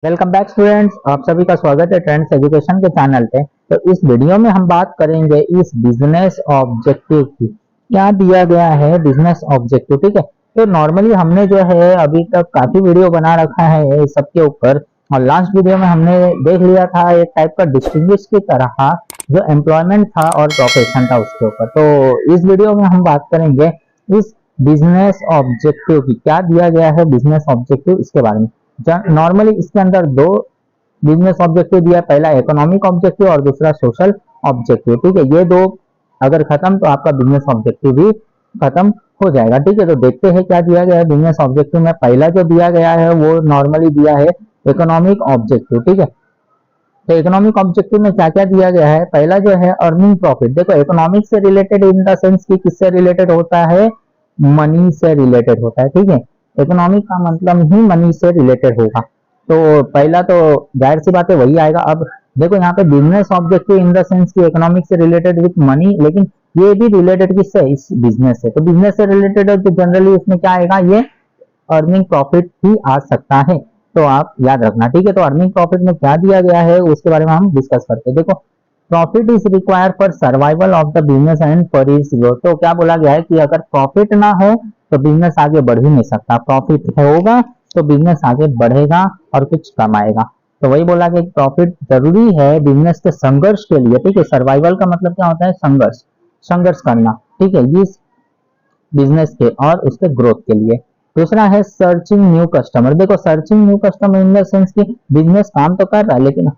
Welcome back students, आप सभी का स्वागत है ट्रेंड्स एजुकेशन के चैनल पे। तो इस वीडियो में हम बात करेंगे इस बिजनेस ऑब्जेक्टिव की। क्या दिया गया है बिजनेस ऑब्जेक्टिव, ठीक है। तो नॉर्मली हमने जो है अभी तक काफी वीडियो बना रखा है इस सबके ऊपर, और लास्ट वीडियो में हमने देख लिया था एक टाइप का डिस्टिंग्विश की तरह जो एम्प्लॉयमेंट था और प्रोफेशन था उसके ऊपर। तो इस वीडियो में हम बात करेंगे इस बिजनेस ऑब्जेक्टिव की, क्या दिया गया है बिजनेस ऑब्जेक्टिव इसके बारे में। नॉर्मली इसके अंदर दो बिजनेस ऑब्जेक्टिव दिया है, पहला इकोनॉमिक ऑब्जेक्टिव और दूसरा सोशल ऑब्जेक्टिव, ठीक है। ये दो अगर खत्म तो आपका बिजनेस ऑब्जेक्टिव भी खत्म हो जाएगा, ठीक है। तो देखते हैं क्या दिया गया है बिजनेस ऑब्जेक्टिव में। पहला जो दिया गया है वो नॉर्मली दिया है इकोनॉमिक ऑब्जेक्टिव, ठीक है। तो इकोनॉमिक ऑब्जेक्टिव में क्या क्या दिया गया है, पहला जो है अर्निंग प्रॉफिट। देखो इकोनॉमिक से रिलेटेड इन द सेंस कि किससे रिलेटेड होता है, मनी से रिलेटेड होता है, ठीक है। इकोनॉमिक का मतलब ही मनी से रिलेटेड होगा। तो पहला तो जाहिर सी बात है वही आएगा। अब देखो यहाँ पे business objective in the sense की इकोनॉमिक से रिलेटेड विथ मनी, लेकिन ये भी रिलेटेड किससे, इस बिजनेस से। तो बिजनेस से रिलेटेड है तो जनरली उसमें क्या आएगा, ये अर्निंग प्रॉफिट ही आ सकता है। तो आप याद रखना, ठीक है। तो अर्निंग प्रॉफिट में क्या दिया गया है उसके बारे में हम डिस्कस करते हैं। देखो profit is required for survival of the business and for its growth. तो क्या बोला गया है कि अगर प्रॉफिट ना हो तो बिजनेस आगे बढ़ ही नहीं सकता। प्रॉफिट होगा तो बिजनेस आगे बढ़ेगा और कुछ कमाएगा। तो वही बोला कि प्रॉफिट जरूरी है बिजनेस के संघर्ष के लिए, ठीक है। सर्वाइवल का मतलब क्या होता है, संघर्ष, संघर्ष करना, ठीक है, इस बिजनेस के और उसके ग्रोथ के लिए। दूसरा है सर्चिंग न्यू कस्टमर। देखो searching new customer in the sense कि बिजनेस काम तो कर रहा है लेकिन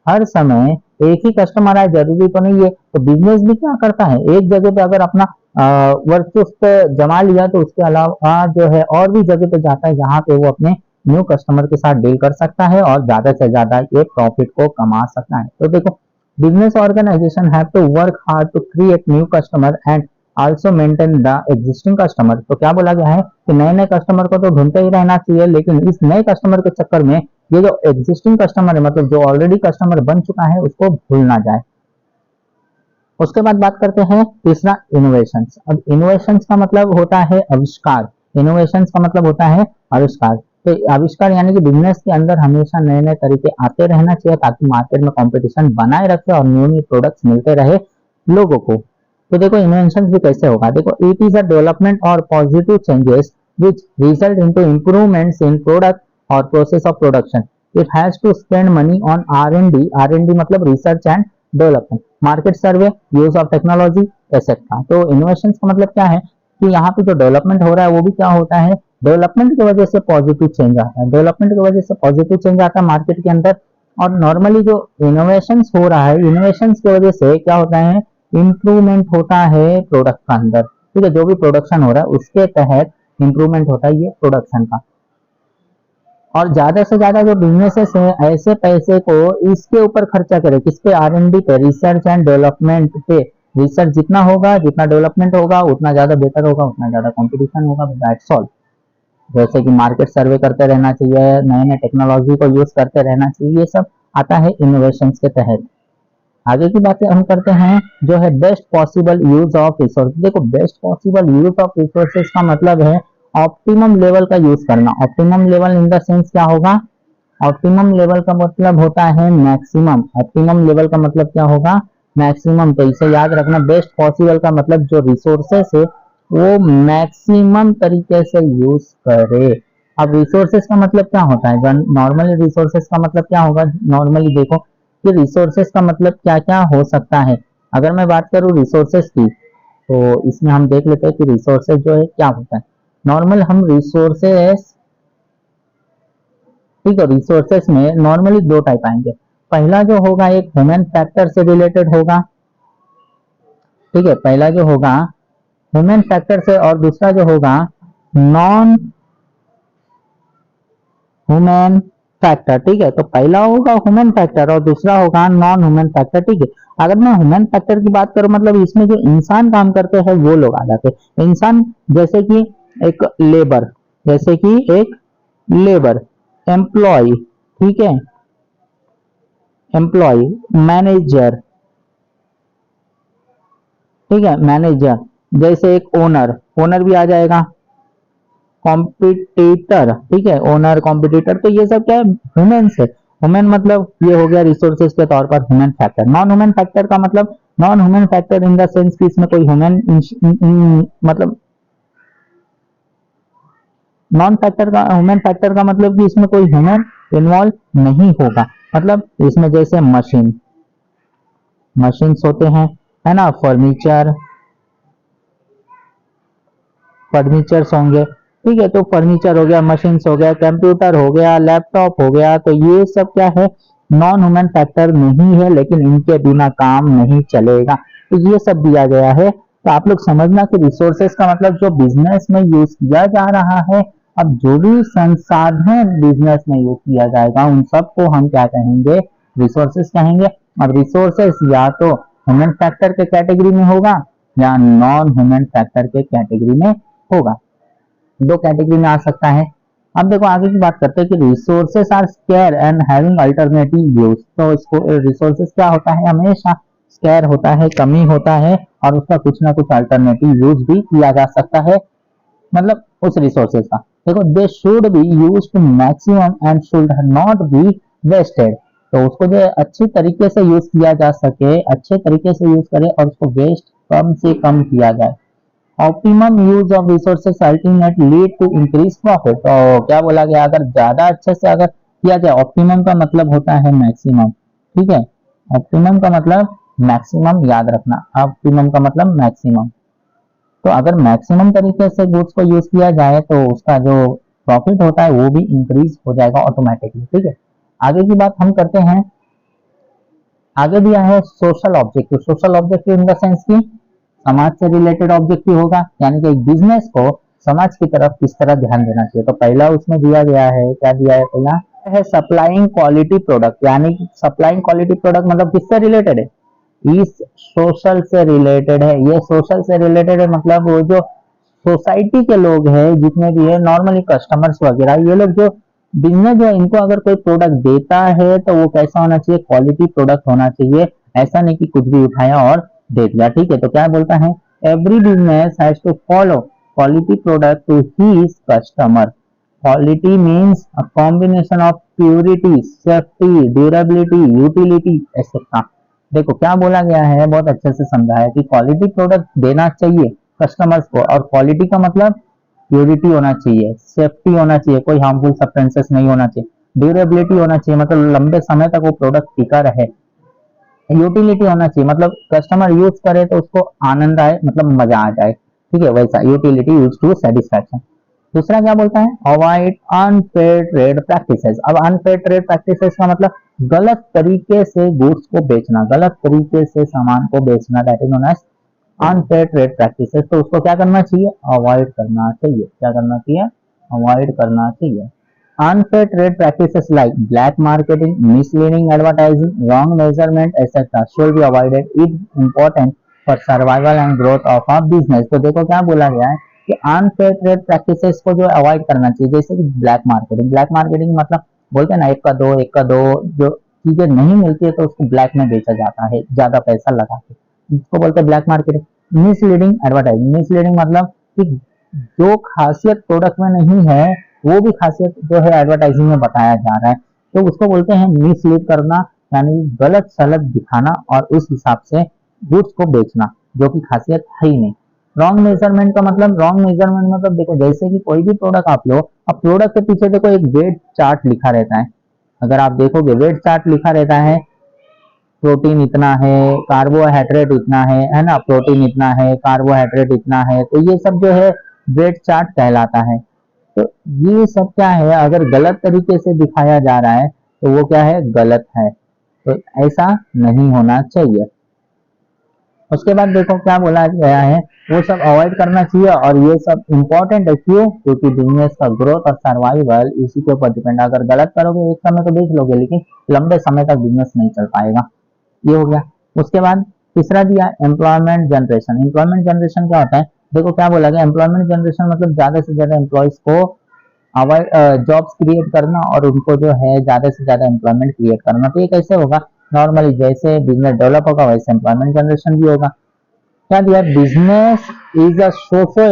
हर समय एक ही कस्टमर आए जरूरी तो नहीं है। तो बिजनेस भी क्या करता है, एक जगह पे अगर अपना वर्चस्व जमा लिया तो उसके अलावा जो है और भी जगह पे जाता है जहां पे वो अपने न्यू कस्टमर के साथ डील कर सकता है और ज्यादा से ज्यादा ये प्रॉफिट को कमा सकता है। तो देखो business organisation have to work hard to create new customer and also maintain the existing customer. तो क्या बोला गया है कि नए नए कस्टमर को तो ढूंढते ही रहना चाहिए, लेकिन इस नए कस्टमर के चक्कर में ये जो एग्जिस्टिंग कस्टमर है, मतलब जो ऑलरेडी कस्टमर बन चुका है, उसको भूल ना जाए। उसके बाद बात करते हैं तीसरा इनोवेशंस। अब इनोवेशंस का मतलब होता है आविष्कार, इनोवेशंस का मतलब होता है आविष्कार। तो आविष्कार यानी कि बिजनेस के अंदर हमेशा नए नए तरीके आते रहना चाहिए ताकि मार्केट में कंपटीशन बनाए रखे और न्यू न्यू प्रोडक्ट्स मिलते रहे लोगों को। तो देखो इन्वेंशन भी कैसे होगा, देखो इट इज अ डेवलपमेंट और positive changes which result into improvements in product और process of production. It has to spend money on R&D, R&D मतलब research and development, market survey, use of technology etcetera. तो innovation का मतलब क्या है कि यहाँ पे जो डेवलपमेंट हो रहा है वो भी क्या होता है, डेवलपमेंट की वजह से पॉजिटिव चेंज आता है, डेवलपमेंट की वजह से पॉजिटिव चेंज आता है मार्केट के अंदर। और नॉर्मली जो इनोवेशन हो रहा है, इनोवेशन की वजह से क्या होता है, इंप्रूवमेंट होता है प्रोडक्ट का अंदर, ठीक है। जो भी प्रोडक्शन हो रहा है उसके तहत इंप्रूवमेंट होता है ये प्रोडक्शन का। और ज्यादा से ज्यादा जो बिजनेसेस है ऐसे पैसे को इसके ऊपर खर्चा करे, किस पे, R&D पे, रिसर्च एंड डेवलपमेंट पे। रिसर्च जितना होगा, जितना डेवलपमेंट होगा, उतना ज्यादा बेटर होगा, उतना ज्यादा कंपटीशन होगा, दैट्स ऑल। जैसे कि मार्केट सर्वे करते रहना चाहिए, नए नए टेक्नोलॉजी को यूज करते रहना चाहिए, ये सब आता है इनोवेशन के तहत। आगे की बातें हम करते हैं जो है best possible use of resource. देखो best possible use of resources का मतलब है ऑप्टिमम लेवल का यूज करना। Optimum level in the sense क्या होगा, ऑप्टिमम लेवल का मतलब होता है मैक्सिमम। ऑप्टिमम लेवल का मतलब क्या होगा, मैक्सिमम। तो इसे याद रखना, बेस्ट पॉसिबल का मतलब जो रिसोर्सेस है वो मैक्सिमम तरीके से यूज करे। अब रिसोर्सेस का मतलब क्या होता है, नॉर्मली रिसोर्सेस का मतलब क्या होगा, नॉर्मली देखो कि रिसोर्सेस का मतलब क्या क्या हो सकता है। अगर मैं बात करूं रिसोर्सेस की तो इसमें हम देख लेते हैं कि रिसोर्सेस जो है क्या होता है। नॉर्मल हम रिसोर्सेस, ठीक है, रिसोर्सेस में नॉर्मली दो टाइप आएंगे। पहला जो होगा एक ह्यूमन फैक्टर से रिलेटेड होगा, ठीक है, पहला जो होगा ह्यूमन फैक्टर से, और दूसरा जो होगा नॉन ह्यूमन फैक्टर, ठीक है। तो पहला होगा ह्यूमन फैक्टर और दूसरा होगा नॉन ह्यूमन फैक्टर, ठीक है। अगर मैं ह्यूमन फैक्टर की बात करूं मतलब इसमें जो इंसान काम करते हैं वो लोग आ जाते हैं। इंसान जैसे कि एक लेबर, जैसे कि एक लेबर, एम्प्लॉय, ठीक है, एम्प्लॉय, मैनेजर, ठीक है, मैनेजर, जैसे एक ओनर, ओनर भी आ जाएगा, कॉम्पिटिटर, ठीक है, ओनर कॉम्पिटिटर, तो ये सब क्या है, ह्यूमन से। ह्यूमन मतलब ये हो गया रिसोर्सेज के तौर पर human factor. Non human factor का मतलब, non human factor in the sense कि इसमें कोई ह्यूमन मतलब नॉन फैक्टर का, ह्यूमन फैक्टर का मतलब कि इसमें कोई ह्यूमन इन्वॉल्व नहीं होगा। मतलब इसमें जैसे मशीन्स होते हैं, है ना, फर्नीचर्स होंगे, ठीक है, तो फर्नीचर हो गया, मशीन्स हो गया, कंप्यूटर हो गया, लैपटॉप हो गया, तो ये सब क्या है, नॉन ह्यूमन फैक्टर नहीं है, लेकिन इनके बिना काम नहीं चलेगा। तो ये सब दिया गया है। तो आप लोग समझना कि रिसोर्सेस का मतलब जो बिजनेस में यूज किया जा रहा है, अब जो भी संसाधन बिजनेस में यूज किया जाएगा उन सबको हम क्या कहेंगे, रिसोर्सेस कहेंगे। अब रिसोर्सेस या तो ह्यूमन फैक्टर के कैटेगरी में होगा या नॉन ह्यूमन फैक्टर के कैटेगरी में होगा, दो कैटेगरी में आ सकता है। अब देखो आगे की बात करते हैं कि resources are scarce and having alternative use. तो इसको रिसोर्सेस क्या होता है, हमेशा स्केयर होता है, कमी होता है, और उसका कुछ ना कुछ अल्टरनेटिव यूज भी किया जा सकता है, मतलब उस रिसोर्सेज का। देखो they should be use to maximum and should not be wasted. तो उसको जो अच्छी तरीके से यूज किया जा सके, अच्छे तरीके से यूज करें और उसको वेस्ट कम से कम किया जाए। Optimum use of resources ultimate lead to increase profit. तो क्या बोला गया, अगर ज्यादा अच्छे से अगर किया जाए, ऑप्टिमम का मतलब होता है मैक्सिमम, ठीक है, ऑप्टिमम का मतलब मैक्सिमम, याद रखना, ऑप्टिमम का मतलब मैक्सिमम। तो अगर मैक्सिमम तरीके से गुड्स को यूज किया जाए तो उसका जो प्रॉफिट होता है वो भी इंक्रीज हो जाएगा ऑटोमेटिकली, ठीक है। आगे की बात हम करते हैं, आगे दिया है social objective. Social objective in the sense की समाज से रिलेटेड ऑब्जेक्टिव होगा, यानी कि बिजनेस को समाज की तरफ किस तरह ध्यान देना चाहिए। तो पहला उसमें दिया गया है, क्या दिया है, पहला है सप्लाइंग क्वालिटी प्रोडक्ट, यानी सप्लाइंग क्वालिटी प्रोडक्ट मतलब किससे रिलेटेड है, इस सोशल से रिलेटेड है। ये सोशल से रिलेटेड है मतलब वो जो सोसाइटी के लोग हैं जितने भी है, नॉर्मली कस्टमर्स वगैरह, ये लोग जो बिजनेस जो इनको अगर कोई प्रोडक्ट देता है तो वो कैसा होना चाहिए, क्वालिटी प्रोडक्ट होना चाहिए, ऐसा नहीं कि कुछ भी उठाया और दे दिया, ठीक है। तो क्या बोलता है, every business has to follow quality product to his customer. Quality means a combination of purity, safety, durability, utility etcetera. देखो क्या बोला गया है, बहुत अच्छे से समझा है कि क्वालिटी प्रोडक्ट देना चाहिए कस्टमर्स को, और क्वालिटी का मतलब प्योरिटी होना चाहिए, सेफ्टी होना चाहिए, कोई हार्मफुल सब्सटेंसेस नहीं होना चाहिए, ड्यूरेबिलिटी होना चाहिए मतलब लंबे समय तक वो प्रोडक्ट टिका रहे, यूटिलिटी होना चाहिए मतलब कस्टमर यूज करे तो उसको आनंद आए, मतलब मजा आ जाए, ठीक है, वैसा यूटिलिटी यूज टू सेटिस्फैक्शन। दूसरा क्या बोलता है, अवॉइड अनफेयर ट्रेड प्रैक्टिसेस। अब अनफेयर ट्रेड प्रैक्टिसेस का मतलब गलत तरीके से गुड्स को बेचना, गलत तरीके से सामान को बेचना, that is known as unfair trade practices. तो उसको क्या करना चाहिए, अवॉइड करना चाहिए, क्या करना चाहिए, अवॉइड करना चाहिए। Unfair trade practices like black marketing, misleading advertising, wrong measurement, etc. should be avoided. It's important for survival and growth of a business. तो देखो क्या बोला गया है कि unfair trade practices को जो अवॉइड करना चाहिए, जैसे कि ब्लैक मार्केटिंग। ब्लैक मार्केटिंग मतलब बोलते हैं ना, एक का दो, जो चीजें नहीं मिलती है तो उसको ब्लैक में बेचा जाता है ज्यादा पैसा लगा के, इसको बोलते हैं black marketing. Misleading advertising, misleading मतलब कि जो खासियत प्रोडक्ट में नहीं है वो भी खासियत जो है एडवर्टाइजिंग में बताया जा रहा है, तो उसको बोलते हैं मिसलीड करना, यानी गलत सलत दिखाना और उस हिसाब से गुड्स को बेचना जो कि खासियत है ही नहीं। रॉन्ग मेजरमेंट का मतलब, रॉन्ग मेजरमेंट मतलब देखो जैसे कि कोई भी प्रोडक्ट आप लो, अब प्रोडक्ट के पीछे देखो एक वेट चार्ट लिखा रहता है, अगर आप देखोगे वेट चार्ट लिखा रहता है, प्रोटीन इतना है, कार्बोहाइड्रेट इतना है ना, प्रोटीन इतना है, कार्बोहाइड्रेट इतना है, तो ये सब जो है वेट चार्ट कहलाता है। तो ये सब क्या है, अगर गलत तरीके से दिखाया जा रहा है तो वो क्या है, गलत है, तो ऐसा नहीं होना चाहिए। उसके बाद देखो क्या बोला गया है, वो सब अवॉइड करना चाहिए, और ये सब इंपॉर्टेंट है, क्यों, क्योंकि बिजनेस का ग्रोथ और सर्वाइवल इसी के ऊपर डिपेंड है। अगर गलत करोगे एक समय तो देख लोगे, लेकिन लंबे समय तक बिजनेस नहीं चल पाएगा। ये हो गया। उसके बाद तीसरा दिया एम्प्लॉयमेंट जनरेशन। एम्प्लॉयमेंट जनरेशन क्या होता है, देखो क्या बोला गया, एम्प्लॉयमेंट जनरेशन मतलब ज्यादा से ज्यादा एम्प्लॉयज को जॉब्स क्रिएट करना और उनको जो है ज्यादा से ज्यादा एम्प्लॉयमेंट क्रिएट करना। तो ये कैसे होगा, नॉर्मली जैसे बिजनेस डेवलप होगा वैसे एम्प्लॉयमेंट जनरेशन भी होगा। क्या दिया, business is a socio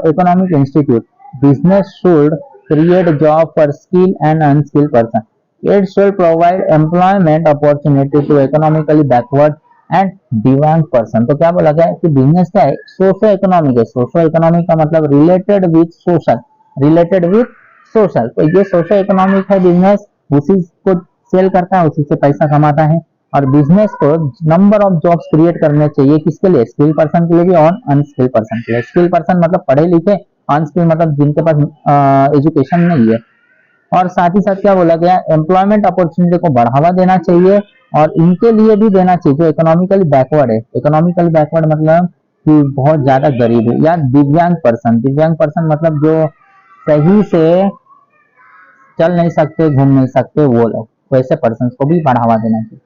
economic institute. business should create job for skilled and unskilled person. It should provide employment opportunity to economically backward and डिवांग पर्सन। तो क्या बोला गया है कि बिजनेस क्या है, सोशो इकोनॉमिक है। सोशो इकोनॉमिक का मतलब related with social, related with social. तो ये सोशो इकोनॉमिक है बिजनेस, उसी को सेल करता है, उसी से पैसा कमाता है। और बिजनेस को नंबर ऑफ जॉब्स क्रिएट करने चाहिए, किसके लिए, स्किल पर्सन के लिए भी और अनस्किल पर्सन के लिए। स्किल पर्सन मतलब पढ़े लिखे, अनस्किल मतलब जिनके पास एजुकेशन नहीं है। और साथ ही साथ क्या बोला गया, एम्प्लॉयमेंट अपॉर्चुनिटी को बढ़ावा देना चाहिए और इनके लिए भी देना चाहिए जो इकोनॉमिकली बैकवर्ड है। इकोनॉमिकली बैकवर्ड मतलब कि बहुत ज्यादा गरीब है, या दिव्यांग पर्सन। दिव्यांग पर्सन मतलब जो सही से चल नहीं सकते, घूम नहीं सकते, वो लोग, वैसे पर्सन को भी बढ़ावा देना चाहिए।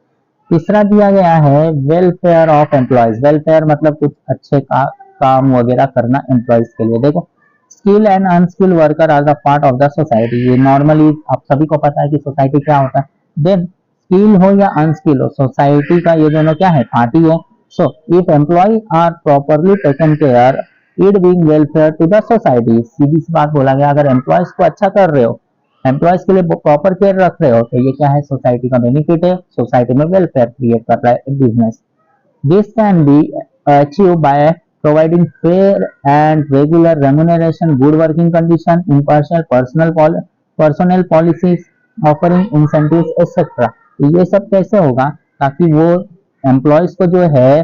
तीसरा दिया गया है वेलफेयर ऑफ एम्प्लॉयज। वेलफेयर मतलब कुछ अच्छे काम वगैरह करना एम्प्लॉयज के लिए। देखो, skill and unskill worker are the part of the society. ये नॉर्मली आप सभी को पता है कि सोसाइटी क्या होता है। देन स्किल हो या अनस्किल हो, सोसाइटी का ये दोनों क्या है, पार्टी है। So if employ are properly taken care, it being welfare to the society. सीधी सी बात बोला गया, अगर एम्प्लॉयज को अच्छा कर रहे हो, एम्प्लॉयज के लिए प्रॉपर केयर रख रहे हो, तो ये क्या है, सोसाइटी का बेनिफिट है, सोसाइटी में वेलफेयर क्रिएट कर रहा है business. This can be achieve by providing fair and regular remuneration, good working condition, impartial personnel policies, offering incentives etc. ये सब कैसे होगा, ताकि वो एम्प्लॉयज को जो है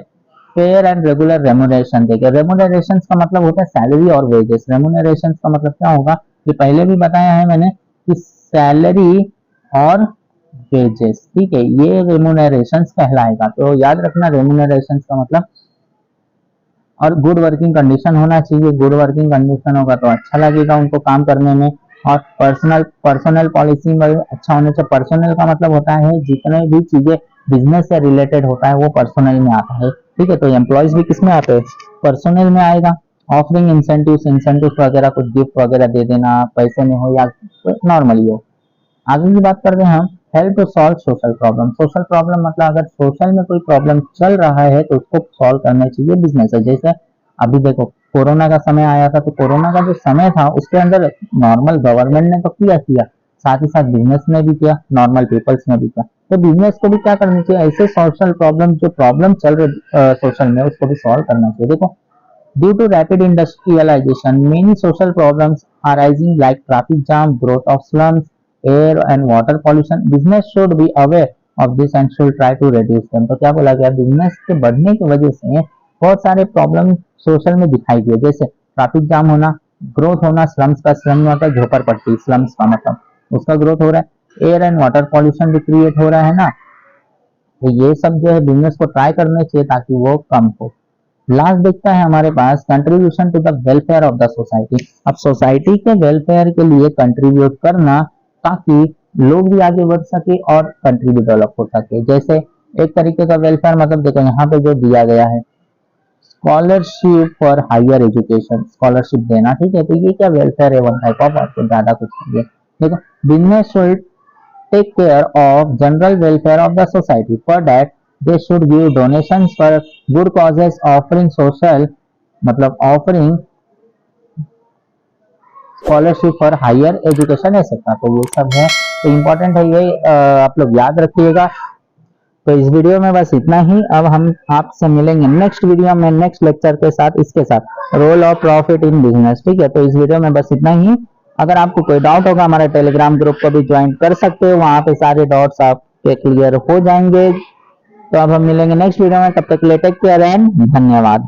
फेयर एंड रेगुलर रेमुनरेशन देगा। रेमुनरेशन का मतलब होता है सैलरी और वेजेस। रेमुनरेशन का मतलब क्या होगा, ये पहले भी बताया है मैंने कि सैलरी और वेजेस, ठीक है, ये रेमुनरेशन कहलाएगा। तो याद रखना, रेमुनरेशन का मतलब। और गुड वर्किंग कंडीशन होना चाहिए। गुड वर्किंग कंडीशन होगा तो अच्छा लगेगा उनको काम करने में। और पर्सनल पॉलिसी में अच्छा होने से, पर्सनल का मतलब होता है जितने भी चीजें बिजनेस से रिलेटेड होता है वो पर्सनल में आता है, ठीक है। तो एम्प्लॉयज भी किस में आते हैं, पर्सनल में आएगा। ऑफरिंग इंसेंटिव्स वगैरह, कुछ गिफ्ट वगैरह दे देना, पैसे में हो या नॉर्मली हो। आगे की बात करते हैं हम, help to solve social problem. Social problem मतलब अगर सोशल में कोई प्रॉब्लम चल रहा है तो उसको सॉल्व करना चाहिए बिजनेस है। जैसे अभी देखो, कोरोना का समय आया था, तो कोरोना का जो समय था उसके अंदर नॉर्मल गवर्नमेंट ने तो किया, साथ ही साथ बिजनेस ने भी किया, नॉर्मल पीपल्स ने भी किया। तो बिजनेस को भी क्या करना चाहिए, ऐसे सोशल प्रॉब्लम, जो प्रॉब्लम चल रहे सोशल में, उसको भी सॉल्व करना चाहिए। देखो, due to rapid industrialisation many social problems arising like traffic jam, growth of slums, air and water pollution. Business should be aware of this and should try to reduce them. तो क्या बोला गया, business के बढ़ने की वजह से बहुत सारे प्रॉब्लम सोशल में दिखाई दिए, जैसे ट्रैफिक जाम होना, ग्रोथ होना, स्लम्स का, स्लम में होता है झोपड़पट्टी, स्लम्स का मतलब उसका ग्रोथ हो रहा है, एयर एंड वाटर पॉल्यूशन भी क्रिएट हो रहा है ना। तो ये सब जो है बिजनेस को ट्राई करने चाहिए ताकि वो कम हो। लास्ट देखता है हमारे पास contribution to the welfare of the society. अब सोसाइटी के वेलफेयर के लिए कंट्रीब्यूट करना ताकि लोग भी आगे बढ़ सके और कंट्री भी डेवलप हो सके। जैसे एक तरीके का वेलफेयर मतलब देखो यहाँ पे जो दिया गया है, scholarship for higher education, scholarship देना, ठीक है। तो ये क्या वेलफेयर है, वन टाइप ऑफ, आपको ज्यादा कुछ नहीं है। देखो, business should take care of general welfare of the society, for that they should give donations for good causes, offering social मतलब offering scholarship for higher education etcetera. तो ये सब है, तो इम्पोर्टेंट है ये, आप लोग याद रखिएगा। तो इस वीडियो में बस इतना ही। अब हम आपसे मिलेंगे नेक्स्ट वीडियो में, नेक्स्ट लेक्चर के साथ, इसके साथ role of profit in business, ठीक है। तो इस वीडियो में बस इतना ही। अगर आपको कोई डाउट होगा, हमारे टेलीग्राम ग्रुप को भी ज्वाइन कर सकते हो, वहां पे सारे डाउट्स आपके क्लियर हो जाएंगे। तो अब हम मिलेंगे नेक्स्ट वीडियो में, तब तक के लिए टेक केयर एंड धन्यवाद।